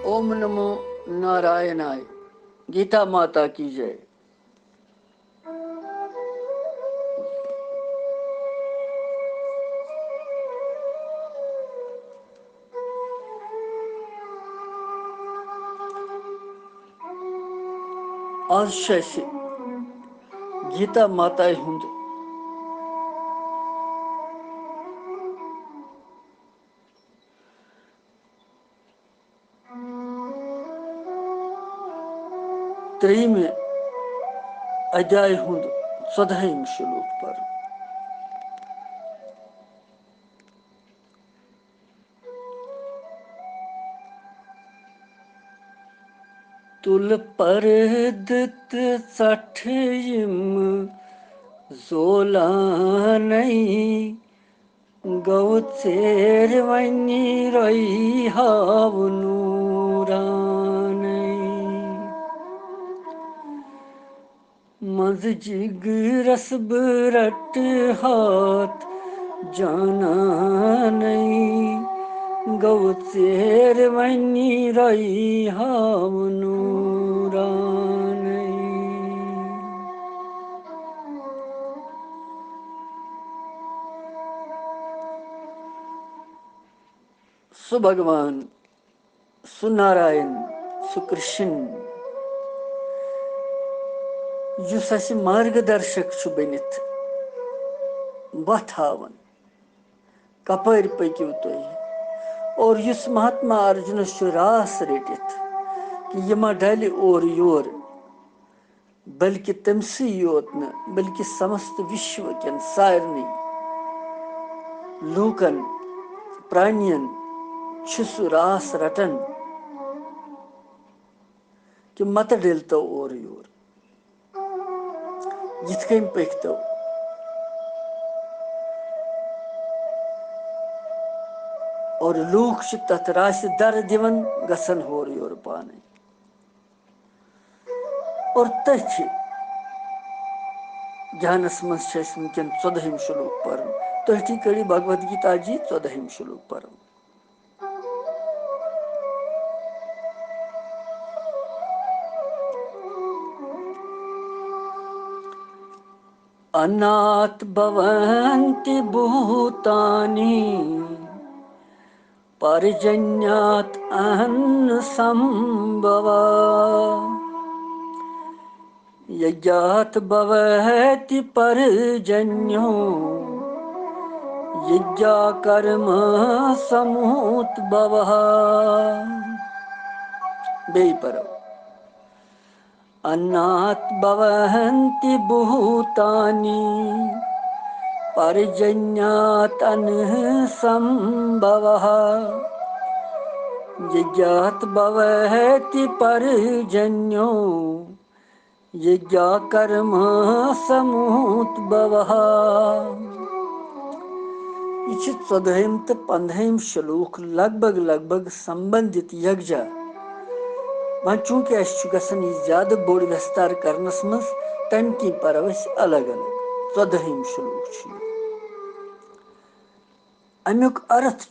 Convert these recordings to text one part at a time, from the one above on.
ओम नमो नारायणाय। गीता माता की जय। आज शशि गीता माता हुंद त्रेम अध्याय हुंद 14 श्लोक पर। तुल परदत सठिम जोलानई गौचेर वनी रही हावनूरानई मज जिगरस बरट हाथ जाना नहीं गौचेर वनी रही हावनूरानई। सु भगवान सुनारायण सुकृष्ण युस अस मार्गदर्शक बनित वत हावन कपर पकिव तुम और युस महात्मा अर्जुनस रास रटित कि यह मा डल और योर बल्कि तमसी योत न बल्कि समस्त विश्व कन सारनी लूकन प्राणियन सु रास रटन कि मत डलतो और योर यिथ कन पकतो और लूक तथ राशि दर दिवन गसन होर योर पाने और तथ ध्यानस मज वनकन 14 श्लोक पर तथी कड़ी भगवद गीता जी 14 श्लोक पर। अनाथ भवन्ति भूतानि पर्जन्यात् अहन्न संभवा यज्ञात भवति पर्जन्यो यज्ञा कर्म समुद्भवः। बेपरो अन्नात् भवन्ति भूतानि पर्जन्यात् अन्न संभवः यज्ञात् भवति पर्जन्यो यज्ञा कर्म समुद्भवः। यह 14 तो 15 श्लोक लगभग संबंधित यज्ञ वह चूंकि गसन ज्यादा बोड़ विस्तार करनस मज तम कि पर अलग अलग 14 श्लोक अमुक अर्थ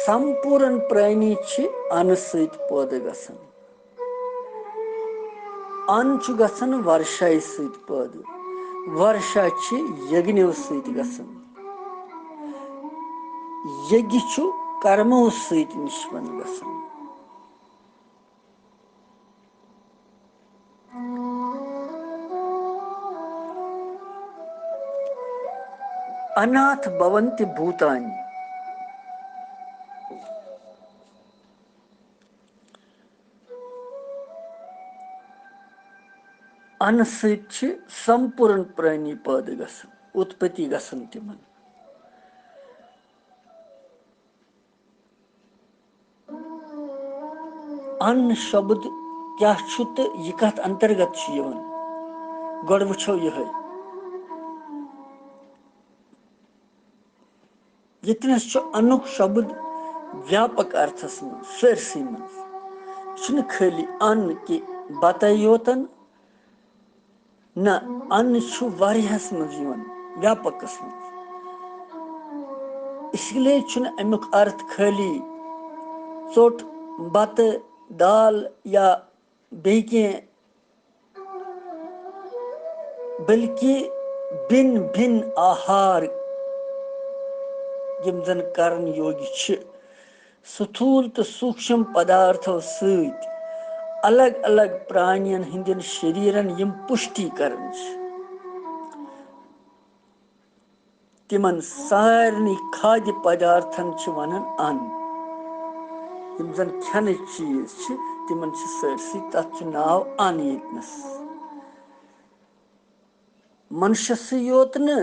संपूर्ण प्राणी अन्न सत पैदा गसन अन्न गसन वर्षा सत पैदा वर्षा यज्ञ सत गसन यज्ञ कर्मो सत निष्पन्न गसन। अनाथ भवन्ति भूतानि अन्न सत संपूर्ण प्राणी पैदा गसन उत्पत्ति गसन तिमन। अन्न शब्द क्या तो यह कत अंतर्गत गो वो यह यतनस अनुक शब्द व्यापक अर्थस मज सरसी मज खाली अन्न कि बत योतन न अन्न वारियास मज व्यापकस मज इसलिए छुन अमुक अर्थ खाली चोट बत दाल या बेकि बल्कि भिन्न भिन्न आहार यम जन करन योगी छ स्थूल तो सूक्ष्म पदार्थों सहित अलग अलग प्राणियन हिंदन शरीरन यम पुष्टि करन छ तिमन सारनी खाद्य पदार्थन छ वनन अन्न यम जन खन चीज छ तिमन छ सरसी तथ छ नाव अन्न यतनस मनुष्य से योत न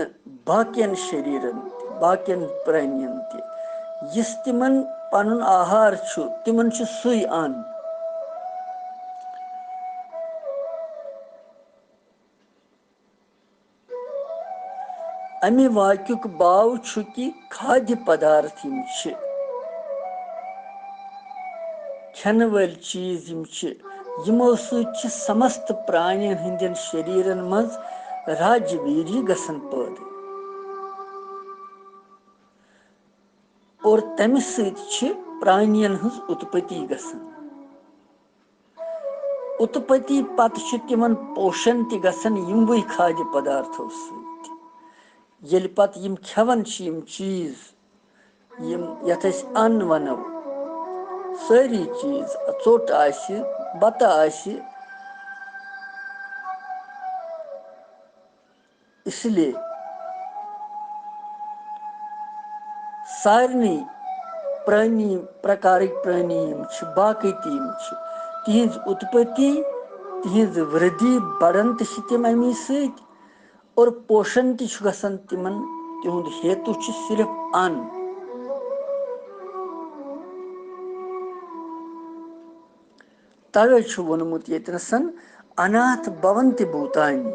बाकियन शरीरन बाकियन प्राणियन ते यस तिमन पनुन आहार छु तिमन छु सुई अन्न अमी वाक्युक बाव छु कि खाद्य पदार्थ यम छ खन वल चीज यम छ यमो सहित छ समस्त प्राणियन हिंदन शरीरन मज राज्य वीर्य गसन पैदा और तमिस सहित छ प्राणियन हज उत्पत्ति गसन उत्पत्ति पत छ तिमन पोषण ति गसन यमवै खाद्य पदार्थों सहित येल पत यम खेवन छ यम चीज यम यथ अस अन्न वनो सारी चीज चोट आसि बत आसि इसलिए सारनी प्राणी प्रकारिक प्राणी यम छ बाकी तीम छ तिहिंज उत्पत्ति तिहिंज वृद्धि बढ़न त तिम अमी सहित और पोषण ति छ गसन तिमन तिहुंद हेतु छ सिर्फ अन्न तवे छ वनमुत यतनसन अनाथ भवन्ति भूतानि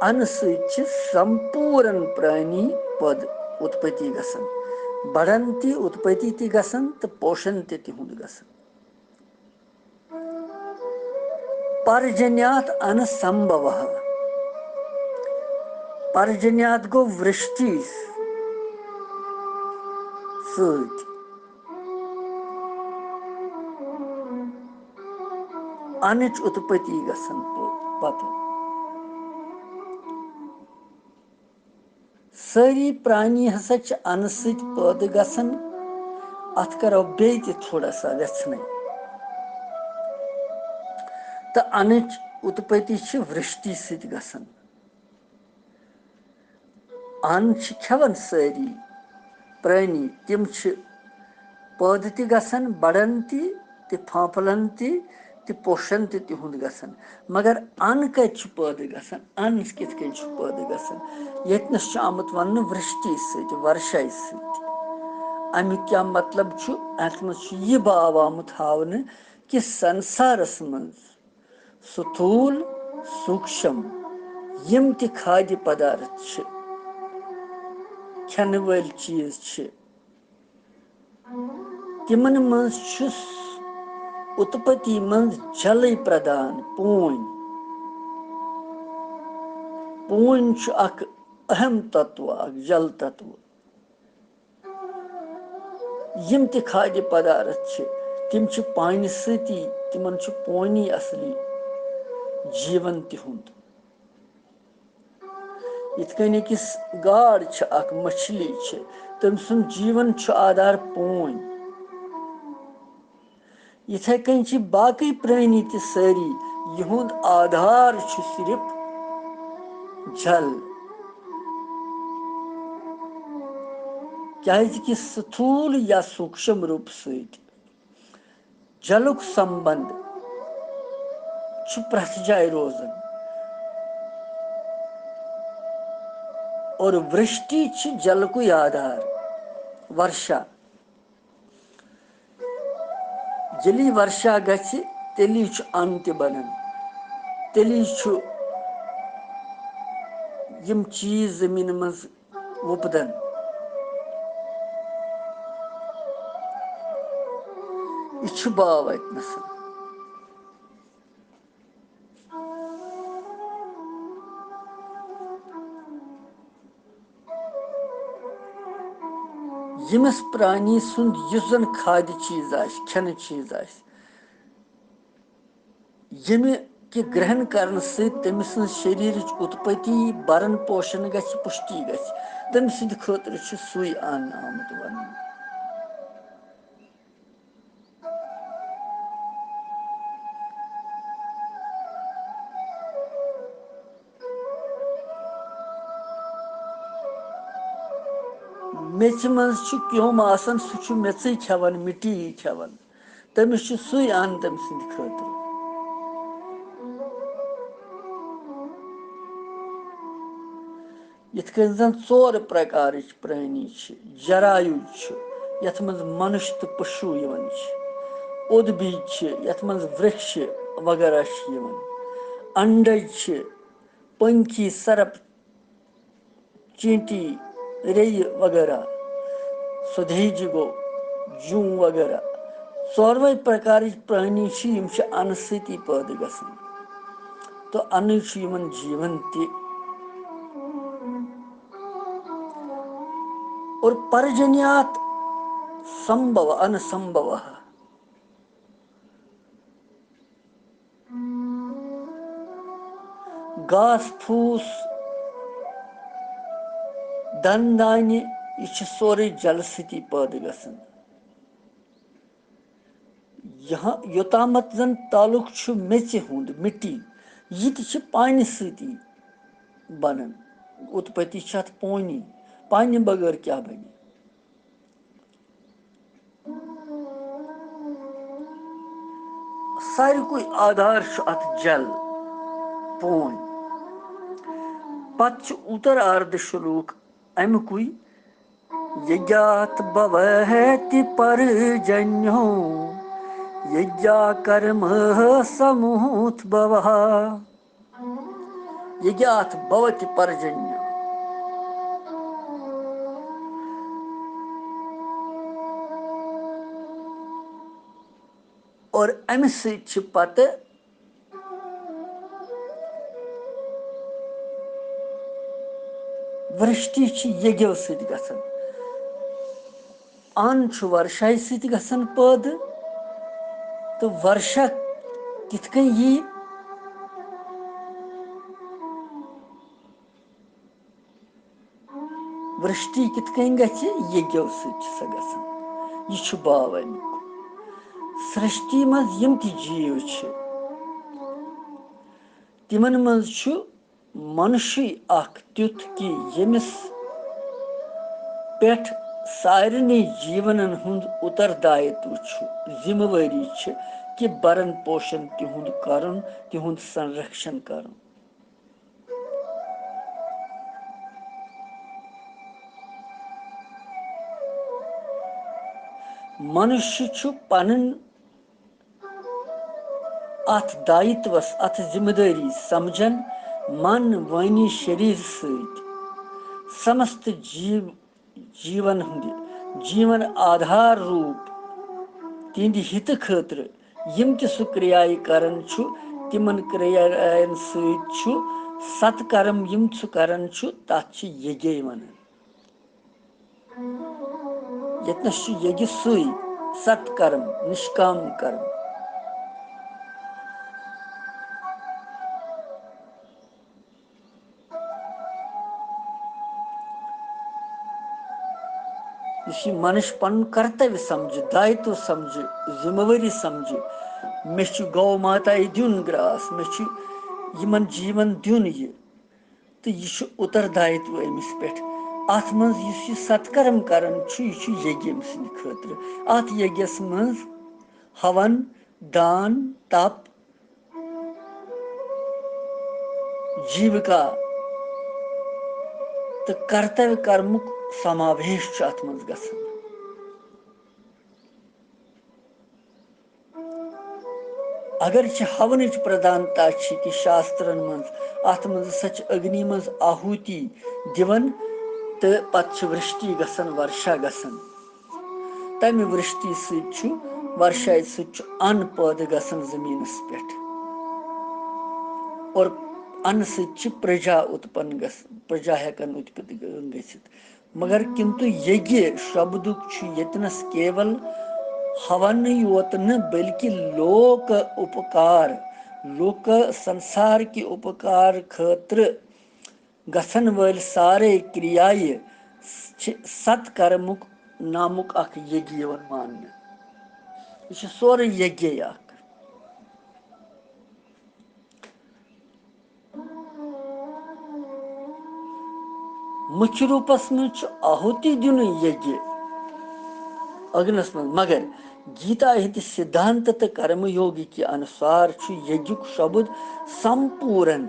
अन्न सहित छ संपूर्ण प्राणी पद उत्पत्ति गसन बढ़ंती उत्पत्ति ति गसन तो पोषण ति तिहुंद गसन पर्जन्यात अन्न संभव पर्जन्यात गो वृष्टि सहित अनच उत्पत्ति गसन पत सारी प्राणी हसा छ अन्न सहित पैदा गसन अत करो बे थोड़ा सा व्यथन तो अनच उत्पत्ति छ वृष्टि सहित गसन अन्न छ खेवन सारी प्राणी तिम छ पैदा ति गसन बढ़न ति फांफलन ति पोषण तिहुंद गसन मगर अन्न कत पैदा गसन अन्न कित कन पैदा गसन यतनस आमुत वन वृष्टि सहित वर्षा सहित अमुक क्या मतलब छु अत मज यह भाव आमुत हावन कि संसारस मज स्थूल सूक्ष्म यम ति खाद्य पदार्थ छ खन वल चीज छ तिमन मज छु उत्पत्ति मज जल प्रदान पून छु अक अहम तत्व अक जल तत्व यम ति खाद्य पदार्थ छ तिम छु पानी सती तिमन छु पानी असली जीवन तिहुंद इतकन किस गाड़ छ अक मछली छ तम सुन जीवन छु आधार पून इथे कन छ बाकी प्राणी ति सारी यहुंद आधार छु सिर्फ जल क्या कि स्थूल या सूक्ष्म रूप सहित जलुक संबंध छु प्रथ जाय रोजन और वृष्टि छि जल को आधार वर्षा जली वर्षा गछ तेली छु अन्न ते बनन तेली छु यम चीज जमीन मज वुपदन यह बाव अतनस यमिस प्राणी सुंद युस जन खाद्य चीज आस खेन चीज आस यमि कि ग्रहण करने से तमिस शरीर उत्पत्ति भरण पोषण गछ पुष्टि गछ तम सिंद खतर सुई अन्न आमुत वन मेच मज क्योम आसन सह मेच खेवान मिट्टी खेवान तमिस सुई अन्न तम सिंद खतर यथ कन जन 4 प्रकार प्राणी जरायु यथ मज मनुष्य तो पशु उद्भिद यथ मज वृक्ष वगैरह अंडज पंखी सरप चींटी रेय वगैरह सुधेज गो जू वगैरह 4 प्रकार प्राणी अन्न सती पैदा गसान तो अन्न जीवन ते और पर्जन्यात संभव अनसंभव घास फूस दन दान्य यह सोरे जल सती पैदा गसान यहाँ योतामत जन तालुक मेच हुंद मिट्टी यह पानी सती बनन उत्पत्ति पानी पानी बगैर क्या बने सारे आधार अत जल पोन पत उत्तर अर्ध श्लोक अमुक यज्ञात भवति पर्जन्यो यज्ञा कर्म समूत भवः यज्ञात भवति पर्जन्यो और अमि सत पत वृष्टि यज्ञो सत गसान अन्न वर्षा सत गसान पैदा तो वर्षा कित कन यी वृष्टि कित कन गछ यज्ञो सत स गसान यह भाव अमुक सृष्टि मज यम ति जीव तिमन मज मनुष्य अख त्युथ कि यमिस पेठ सारनी जीवनन हुंद उत्तरदायित्व जिम्मेवारी कि भरण पोषण तिहुंद करन तिहुंद संरक्षण करन मनुष्य पन अथ दायित्वस अथ जिम्मेदारी समझन मन वाणी शरीर सत समस्त जीवन जीवन आधार रूप तिंद हित खतर यम कि सु क्रियाय करन तिमन क्रियायन सत सत्कर्म यम सु करन तथ यज्ञ वन यतनस यज्ञ सुई सत्कर्म निष्काम कर्म मनुष्य पन कर्तव्य समझ दायित्व समझ जिम्मेवारी समझ मे गौ माता दिन ग्रास मे यमन जीवन दिन यह तो यह उत्तरदायित्व अमिस पे अत मज सत्कर्म करन यह यज्ञ सद खतर अत यज्ञस मज हवन दान तप जीविका तो कर्तव्य कर्मुक समावेश अत मज गसान अगर हवन प्रधानता कि शास्त्रन मज अत मज सच अग्नि मज आहुति दिवन तो पत वृष्टि गसान वर्षा गसान तमि वृष्टि सत वर्षा सत अन्न पैदा गसान जमीनस पे और अन्न सत प्रजा उत्पन्न प्रजा हेकन उत्पन्न गसित मगर किंतु यज्ञ शब्दुक यतनस केवल हवन योत न बल्कि लोक उपकार लोक संसार के उपकार खतर गसन वल सारे क्रियाए सत्कर्मुक नामुक अख यज्ञ मान यह सोरे यज्ञ अख मुख्य रूपस में आहुति दिन यज्ञ अग्नस में मगर गीता हित सिद्धांत कर्मयोगी के अनुसार यज्ञ शब्द संपूर्ण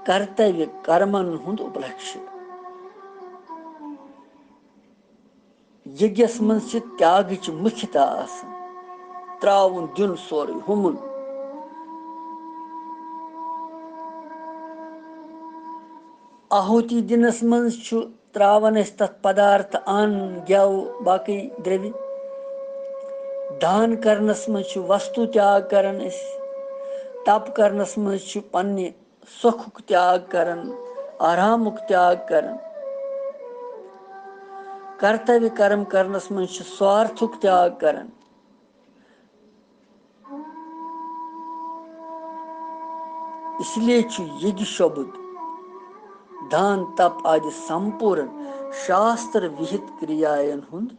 कर्तव्य कर्मन हुंद उपलक्ष्य यज्ञस मन त्याग मुख्यता त्रावन दिन सोरे हुमुन आहुति दिनस मन त्रावन तथ पदार्थ अन्न गेव बाकी द्रव्य दान करनस मज वस्तु त्याग करन तप करनस मज पन्ने सुखुक त्याग करन आरामुक त्याग करन कर्तव्य कर्म करनस मज स्वार्थुक त्याग करन इसलिए यज्ञ शब्द दान तप आदि संपूर्ण शास्त्र विहित क्रियायन हुंद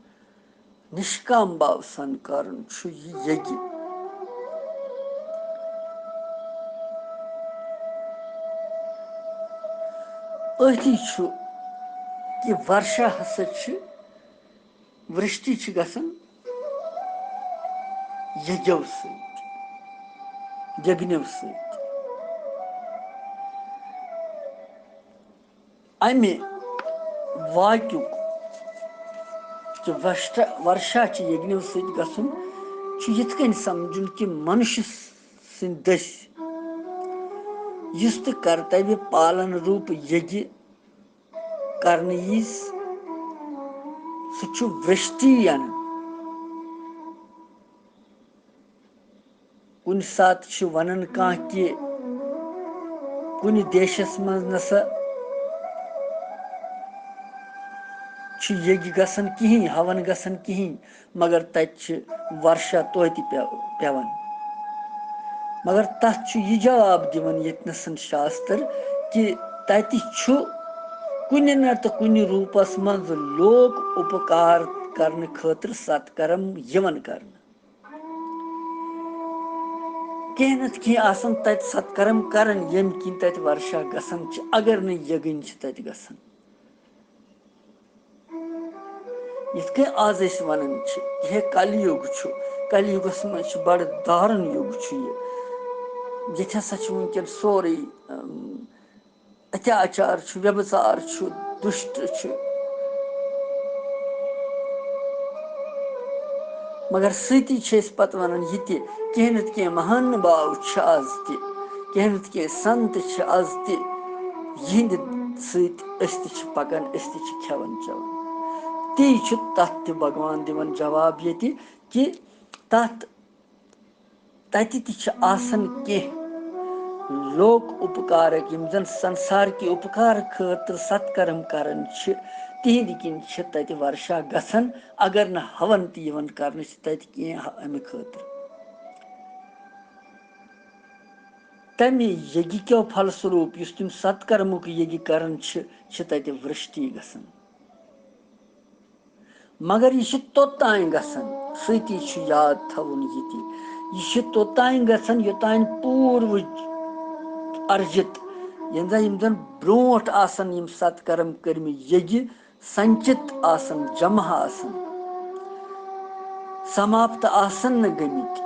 निष्काम भाव सन कारण यज्ञ अथी कि वर्षा हसा वृष्टि गसन यज्ञों यज्ञों अमे वाक्युक कि वर्षा यज्ञों गसन यिथ कन समझुन कि मनुष्य सिंद दस युस कर्तव्य पालन रूप यज्ञ करने यीज सह वृष्टि अन कुन सात वनन कह कि कुन देशस मज नसा यज्ञ गसन कहीं हवन गसन कहीं मगर तत वर्षा तोति पेवन मगर तथ यह जवाब दिवन यतनसन शास्त्र कि तति कुन न तो कुन रूपस मज लोक उपकार करने खतर सत्कर्म यवन करन कह नत कह आसन तत सत्कर्म करन यम किन तत वर्षा गसन अगर न यगन तत गसन इतके आज वनान यह कलयुग कलयुगस मज बड़ दारुण युग ये हसा वनकन सोरे अत्याचार व्यभिचार दुष्ट मगर सती पत वनान यह कह नत कह महानुभाव आज कह नत कह संत आज तिहद सत पकान खेवन चवन ती तथ भगवान दिवन जवाब ये कि तति आसन कह लोक उपकारक जन संसार के उपकार खतर सत्कर्म करन तिहद किन तत वर्षा गसन अगर न हवन तवन कर तत कह अमे खतर तमे यज्ञ क्यों फलस्वरूप तुम सत्कर्मुक यज्ञ करन तत वृष्टि गसन मगर यह तोतान गसन सती याद थवन यह तोतान गसन योतान पूर्व अर्जित यम ब्रोट आसन यम सत्कर्म कर्म यज्ञ संचित आसन जमा आसन समाप्त आसन न गमित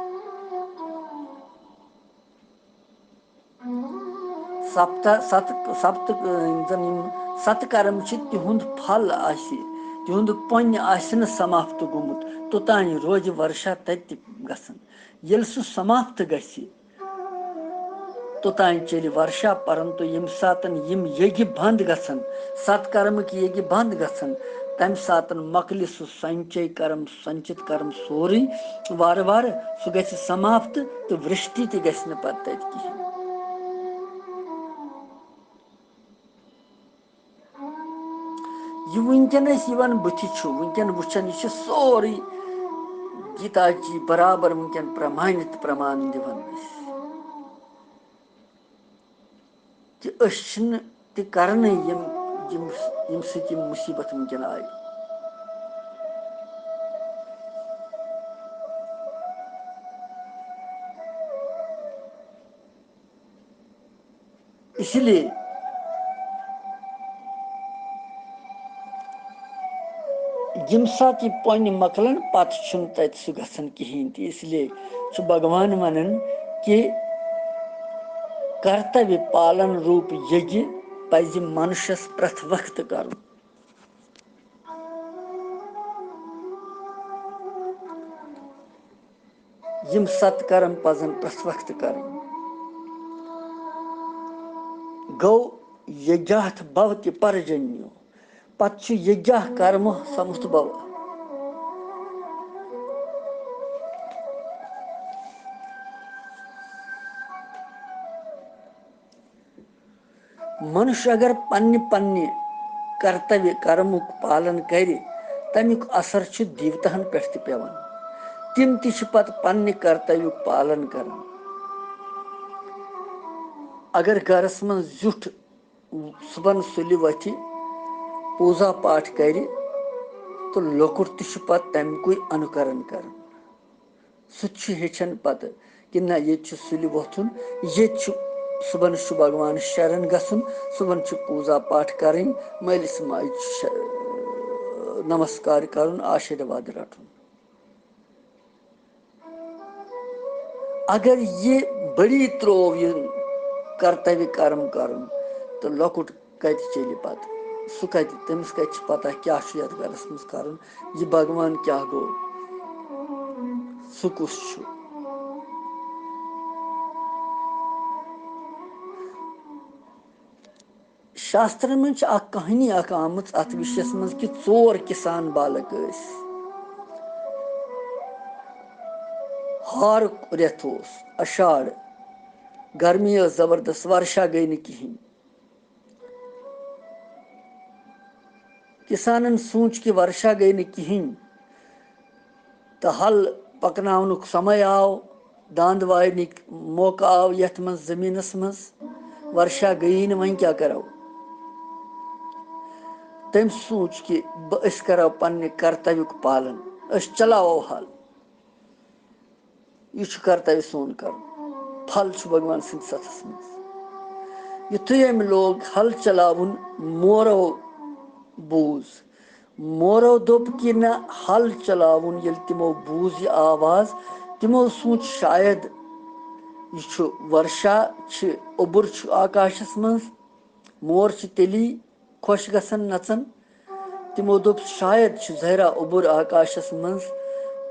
सत्कर्म तिहुंद फल तिहुंद पुण्य आसन समाप्त गुमुत तोतान रोज वर्षा तत गसन येल सु समाप्त गसी तोतान चल वर्षा परंतु यम सातन यम यज्ञ बंद गसन सत्कर्म की यज्ञ बंद गसन तम सातन मकल सु संचय कर्म संचित कर्म सोरी वार वार सु गछ समाप्त तो वृष्टि ते गछ न पत तत कहीं यह वनकस बुथि वनकन वुचन यह सोरे गीता जी बराबर वनकन प्रमाणित प्रमाण दिवान कि तह करन यम सत मुसीबत वनकन आय। इसलिए यम सात यह पन मकलन पत तत सह गसन कहें। इसलिए भगवान वनान कि कर्तव्य पालन रूप यज्ञ पज मनुष्यस प्रथ वक्त कर। यम सत्कर्म पजन प्रथ वक्त कर। गो यज्ञात भवति परजन्यो पत यज्ञ कर्म समुद्भव। मनुष्य अगर पन्ने पन्ने कर्तव्य कर्मुक पालन करे तमिक असर देवतान पे पेवान। तिम ति पत पन्ने कर्तव्य पालन कर। अगर घरस मं जुठ सुबह सुलि वथि पूजा पाठ कर तो लोकुट तह पत तमुक अनुकरण कर। सह हेचन पत कि ना ये सुलि वोथुन ये सुबह भगवान शरण गसुन सुबह पूजा पाठ करें मलिस माज नमस्कार करुन आशीर्वाद रटुन। अगर ये बड़ी त्रोव ये कर्तव्य कर्म करुन तो लकुट कत चल पत सह कत तमिस कत पता क्या यथ गरस मज करुन यह भगवान क्या गो सह कुस। शास्त्र में कहानी आमत अत विषय मज कि 4 किसान बालक हार रेत अषाढ़ गर्मी जबरदस्त वर्षा गई न कहें। किसानन सोच कि वर्षा गई न कहें तो हल पकनाउनुक समय आव दांद वायनिक मौका आव यथ मज जमीनस मज वर्षा गई न वन क्या करो। तम सोच कि बस करो पन्ने कर्तव्य पालन चलाओ हल यह कर्तव्य सोन कर फल भगवान सद सथस मज। युथु अम लोग हल चलावन मोरो बूज मोरो दोप कि न हल चलावन ये तिमो बूज यह आवाज तिमो सोच शायद यह वर्षा ओबुर आकाशस मज मोर तेली खुश गसन नचन तिमो दोप शायद जहरा ओबुर आकाशस मज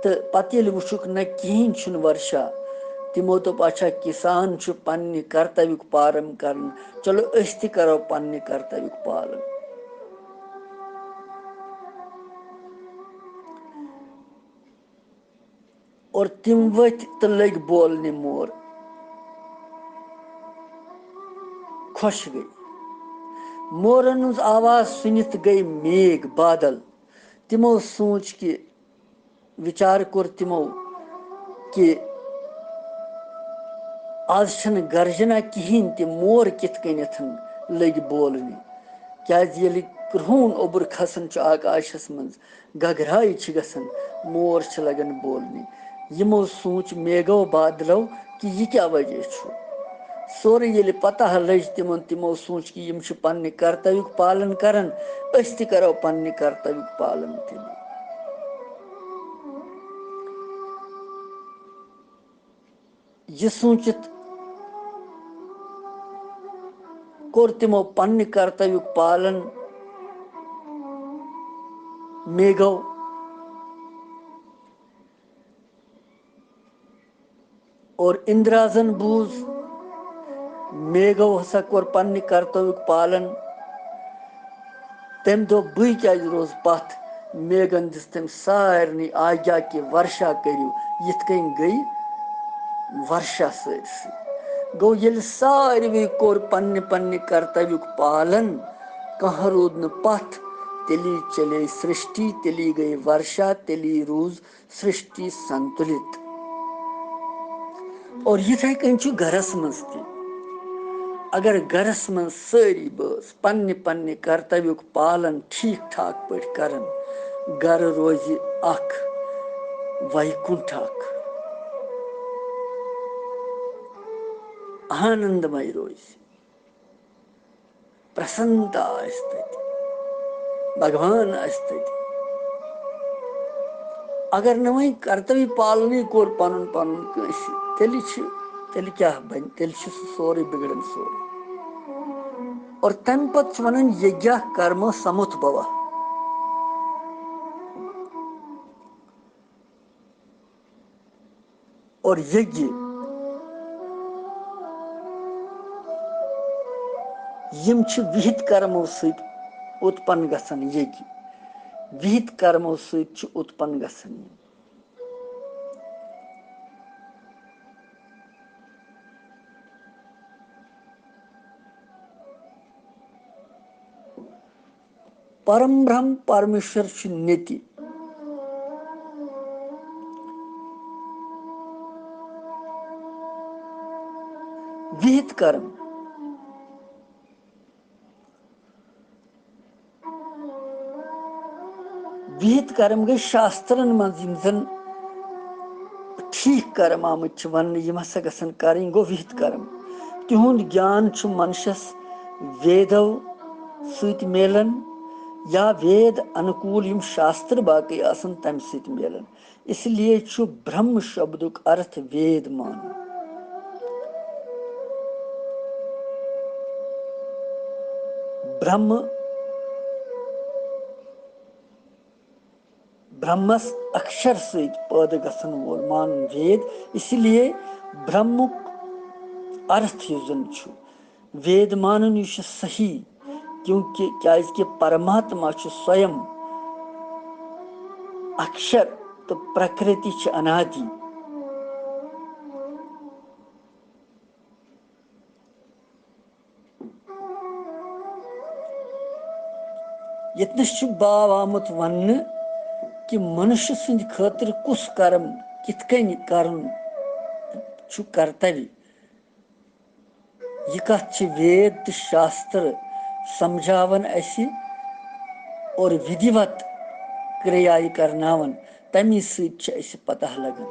तो पत ये वुक न कहें वर्षा तिमो दोप अच्छा किसान पन्ने कर्तव्य पालन कर चलो अस तह करो पन्ने कर्तव्य पालन। और तिम वथ तो लग बोलने मोर खुश गई मोरन हज आवाज सुनित गई मेघ बादल तिमो सोच कि विचार कोर तिमो कि आज गर्जना कहें तह मोर कित कनथ लग बोलने क्या कृहून ओबुर खसन आकाशस मज गगराई गसन मोर लगन बोलने यमो सोच मेघो बादलो कि यह क्या वजह सोरे ये पता लज तिमन तिमो सोच कि यम पन्ने कर्तव्य पालन करन अस तह करो पन्ने कर्तव्य पालन तिल। यह सोचित कोर तिमो पन्ने कर्तव्य पालन मेघो और इंद्राजन बूज मेघो हसा कोर पन्ने कर्तव्य पालन तम दो बह क्या रोज पथ मेघन दिस तम सारे आज्ञा कि वर्षा करू यथ कन गई वर्षा सरसी गो ये सारे कोर पन्ने पन्ने कर्तव्य पालन कह रूद न पथ तेली चले सृष्टि, तेली गई वर्षा, तेली रूज सृष्टि संतुलित। और यिथै कन गरस मज त अगर गरस मज सारी बस पन्ने पन्ने कर्तव्युक पालन ठीक ठाक पट करन, गर रोज अख वैकुंठ अख आनंदमय रोज, प्रसन्नता आस तत, भगवान आस तत। अगर न वही कर्तव्य पालन कोर पन पन तेल क्या बन, तेल सोरे बिगड़न सोरे। और तम पत् वन यज्ञ कर्म समुद्भव। और यज्ञ यम विहित कर्मों सत उत्पन्न गसन, यज्ञ विहित कर्मों सत उत्पन्न गसन। परम ब्रह्म परमेश्वर नीति विहित कर्म विहित कर्म गई शास्त्रन मज ठीक कर्म आमत वन हसा गसन कर गो विहित कर्म। तिहुंद ज्ञान मनुष्यस वेदो सत मिलन या वेद अनुकूल यम शास्त्र बाकी आसन तम सत मिलन। इसलिए ब्रह्म शब्दुक अर्थ वेद मान। ब्रह्म ब्रह्मस अक्षर सत पैदा गसन वोल मान वेद। इसलिए ब्रह्मुक अर्थ जन वेद मानन यह सही, क्योंकि क्या परमात्मा स्वयं अक्षर तो प्रकृति अनादि। यतनस बाव आमुत वन कि मनुष्य सुंद खतर कुस कर्म कित कन करन कर्तव्य, यह कथ वेद तो शास्त्र समझावन असी और विधिवत क्रिया करनावन, तमी सत पता लगन।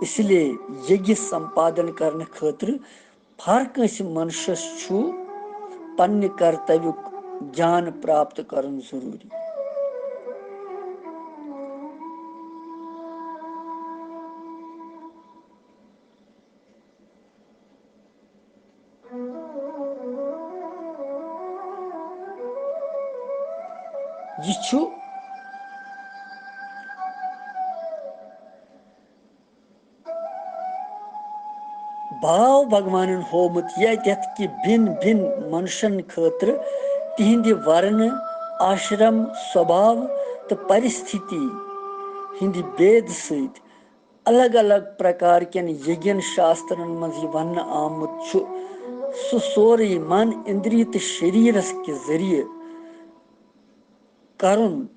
इसलिए यज्ञ संपादन करने खतर हर कंस मनुष्यस पन्ने कर्तव्य ज्ञान प्राप्त करन जरूरी। यह भाव भगवान होमुत यत कि भिन्न भिन्न मनुष्यन खतर तिहिंद वर्ण आश्रम स्वभाव तो परिस्थिति हिंद भेद सत अलग अलग प्रकार के यज्ञन शास्त्रन मज वन आमुत सु सोरे मन इंद्रिय तो शरीरस के जरिए करुन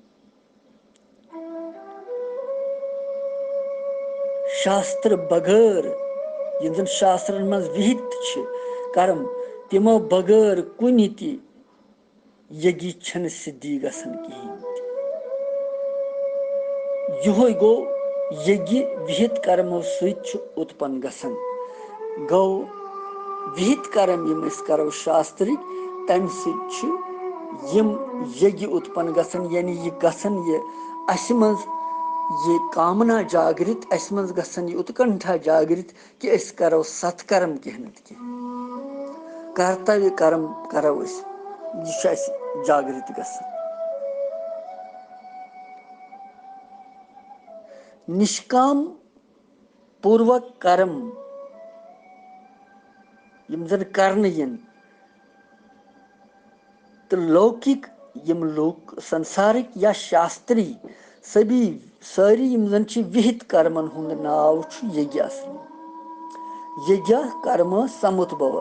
शास्त्र बगैर इन शास्त्र मज विहित कर्म तमो बगैर कुन यज्ञ छन सिद्धि गसन कहीं। यह गो यज्ञ विहित कर्मों सत उत्पन्न गसन। गो विहित कर्म यम करो शास्त्रिक तम सम यज्ञ उत्पन्न गसन, यानी यह गसन यह अस मज ये कामना जागृत, अस मज गसन यह उत्कंठा जागृत कि अस करो सत्कर्म कह कर्तव्य कर्म करो यह जागृत गसन। निष्काम पूर्वक कर्म यम जन करन यन तो लौकिक यम लोक संसारिक या शास्त्री सभी सारी यम जन विहित कर्मन हुंद नाव यज्ञ। यज्ञ कर्म समुद्भव।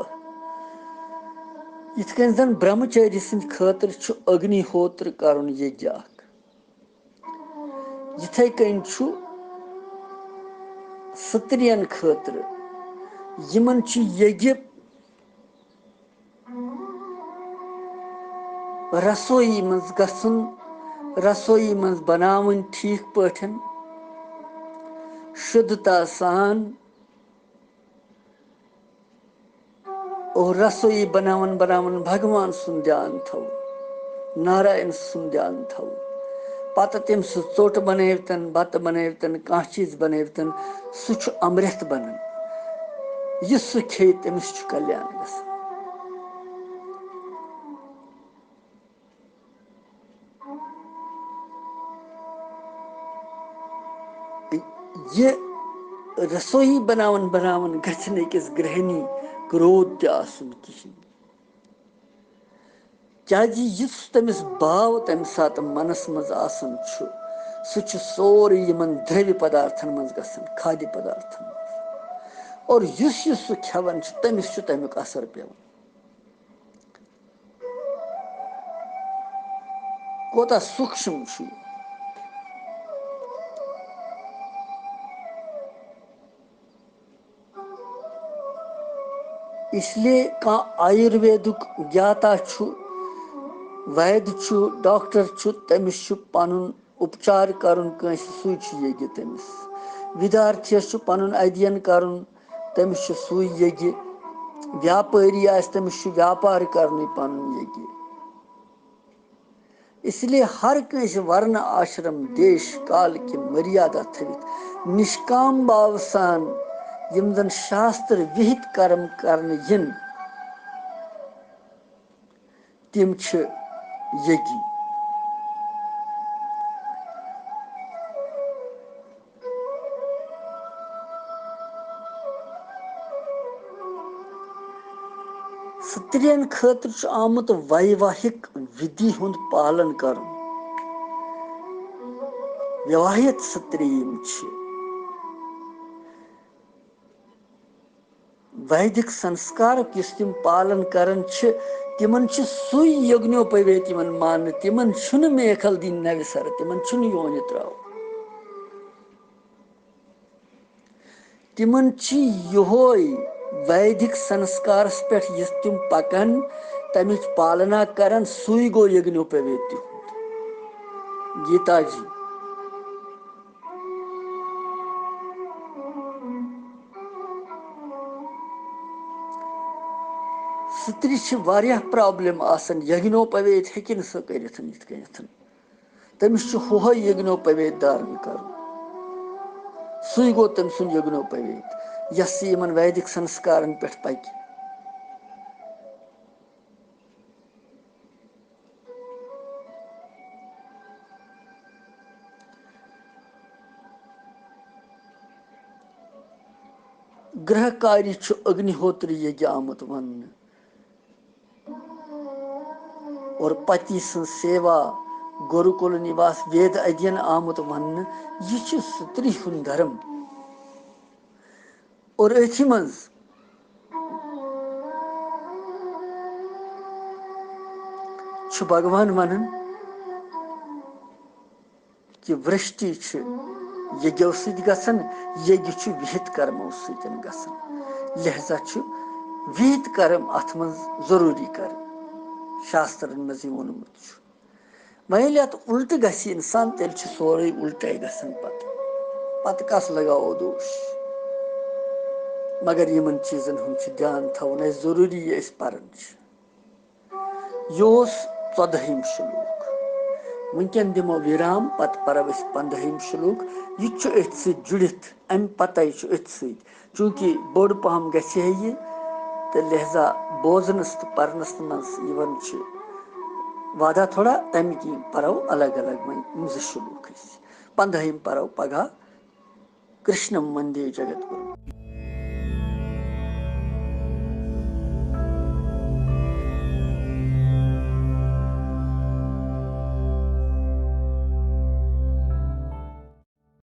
यिथ कन जन ब्रह्मचारी सद खतर अग्निहोत्र करन यज्ञ यिथे कन स्त्रियन खतर यमन यज्ञ रसोई मज गसन रसोई मज बनावन ठीक पठन शुद्धता सान और रसोई बनावन बनावन भगवान सुन ध्यान थो नारायण सुन ध्यान थो पत तम चोट बनतन बत बनतन कह चीज बनतन सह अमृत बनन यह सह खे तमिस कल्याण गसान यह रसोई बनावन बनावन गछन अकिस गृहिणी क्रोध तसन कहें क्या युस तमिस भाव तम सात मनस मज आसन सह सोरे यमन द्रव्य पदार्थन मज गसन खाद्य पदार्थन और युस युस सह खेवन तमिस तमिक असर पेवन कोता सूक्ष्म इसलिए कह आयुर्वेदिक ज्ञाता वैद डॉक्टर तमिस पन उपचार करन सू यज्ञ तमिस विद्यार्थियस पन अध्ययन करन तमिस सू यज्ञ व्यापारी तमिस व्यापार करन पन यज्ञ इसलिए हर कंस वर्ण आश्रम देश काल की मर्यादा थवित निष्काम भाव सान यम जन शास्त्र विहित कर्म करन इन तिम यज्ञ स्त्रियन खतर आमुत वैवाहिक विधि हुंद पालन कर विवाहित स्त्री वैदिक संस्कार तिम पालन करन तिमन सुई यज्ञोपवेत मान तिमन मेखल दिन नवसर तिमन योनि त्राव तिमन योय वैदिक संस्कार पे तिम पकन तमिच पालना करन सुई गो यज्ञोपवेत गीता जी स्त्री प्रॉब्लम आसन यज्ञोपवेत हेकि सह कर तमिस हुह यज्ञोपवेत धारण कर सुई गो तम सुन यज्ञोपवेत यस यमन वैदिक संस्कारन पे पक गृह कार्य अग्निहोत्र यज्ञ आमुत वन और पति सेवा गुरुकुल निवास वेद अध्ययन आमुत वन यह स्त्री हुंद धर्म और अथि मज भगवान वनन कि वृष्टि यज्ञों सत गसन यज्ञ विहित कर्मों सत गसन लिहाजा विहित कर्म अथ मज जरूरी कर शास्त्रन मज वोनमुत वह अत उल्ट गि इंसान तेल सोरे उल्टे गसन पत कस लगाओ दोष मगर यमन चीजन हुंद ध्यान थवन जरूरी परन यह 14 श्लोक वनकन दिमो विराम पत परव 15 श्लोक यह जुड़ित अम पत चूंकि बोड़ पहम गहे यह तो लिहाजा बोजनस तो परनस मज वादा थोड़ा तमिक परो अलग अलग वो 2 श्लोक 15 परो पगह कृष्णम वंदे जगत गुरु।